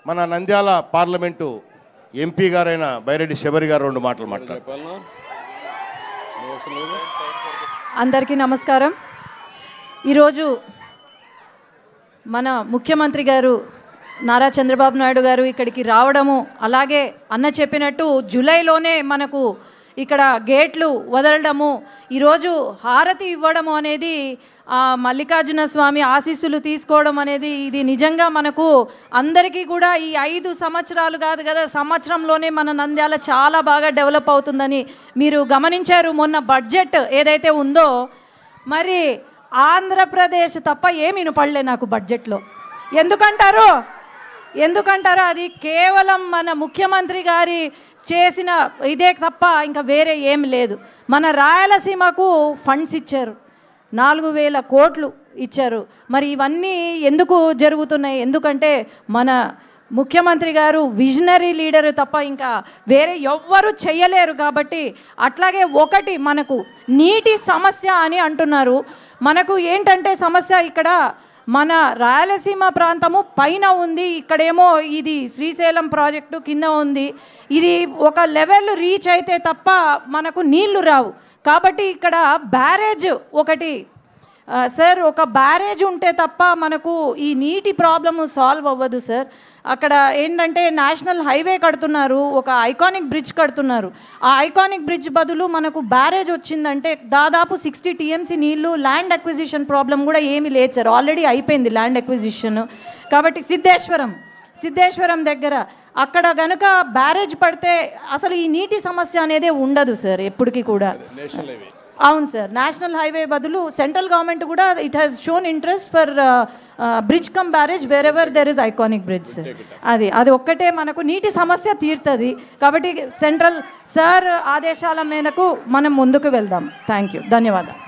మన Nandyal parliament MP గారైన బైరెడ్డి శబరి గారు 2 మాటలు మాట్లాడారు. అందరికీ నమస్కారం. ఈరోజు మన ముఖ్యమంత్రి గారు నారా చంద్రబాబు నాయుడు గారు ఇక్కడికి రావడము, అలాగే అన్న చెప్పినట్టు జూలైలోనే మనకు ఇక్కడ గేట్లు వదలడము, ఈరోజు హారతి ఇవ్వడము అనేది మల్లికార్జున స్వామి ఆశీస్సులు తీసుకోవడం అనేది ఇది నిజంగా మనకు అందరికీ కూడా ఈ 5 సంవత్సరాలు కాదు కదా, సంవత్సరంలోనే మన నంద్యాల చాలా బాగా డెవలప్ అవుతుందని మీరు గమనించారు. మొన్న బడ్జెట్ ఏదైతే ఉందో, మరి ఆంధ్రప్రదేశ్ తప్ప ఏమి వినపడలే నాకు బడ్జెట్లో. ఎందుకంటారో అది కేవలం మన ముఖ్యమంత్రి గారి చేసిన ఇదే తప్ప ఇంకా వేరే ఏం లేదు. మన రాయలసీమకు ఫండ్స్ ఇచ్చారు, 4,000 కోట్లు ఇచ్చారు. మరి ఇవన్నీ ఎందుకు జరుగుతున్నాయి? ఎందుకంటే మన ముఖ్యమంత్రి గారు విజనరీ లీడరు తప్ప ఇంకా వేరే ఎవ్వరూ చెయ్యలేరు. కాబట్టి అట్లాగే ఒకటి మనకు నీటి సమస్య అని అంటున్నారు. మనకు ఏంటంటే సమస్య ఇక్కడ మన రాయలసీమ ప్రాంతము పైన ఉంది, ఇక్కడేమో ఇది శ్రీశైలం ప్రాజెక్టు కింద ఉంది. ఇది ఒక లెవెల్ రీచ్ అయితే తప్ప మనకు నీళ్లు రావు. కాబట్టి ఇక్కడ బ్యారేజ్ ఒకటి సార్, ఒక బ్యారేజ్ ఉంటే తప్ప మనకు ఈ నీటి ప్రాబ్లము సాల్వ్ అవ్వదు సార్. అక్కడ ఏంటంటే నేషనల్ హైవే కడుతున్నారు, ఒక ఐకానిక్ బ్రిడ్జ్ కడుతున్నారు. ఆ ఐకానిక్ బ్రిడ్జ్ బదులు మనకు బ్యారేజ్ వచ్చిందంటే దాదాపు 60 TMC నీళ్లు. ల్యాండ్ అక్విజిషన్ ప్రాబ్లం కూడా ఏమీ లేదు సార్, ఆల్రెడీ అయిపోయింది ల్యాండ్ అక్విజిషన్. కాబట్టి సిద్ధేశ్వరం దగ్గర అక్కడ గనుక బ్యారేజ్ పడితే అసలు ఈ నీటి సమస్య అనేది ఉండదు సార్ ఎప్పటికీ కూడా. అవును సార్, నేషనల్ హైవే బదులు సెంట్రల్ గవర్నమెంట్ కూడా it has shown interest for bridge come barrage wear ever there is iconic bridge. అది ఒక్కటే మనకు నీటి సమస్య తీరుతుంది. కాబట్టి సెంట్రల్ సార్ ఆదేశాల మేరకు మనం ముందుకు వెళ్దాం. థ్యాంక్ యూ, ధన్యవాదాలు.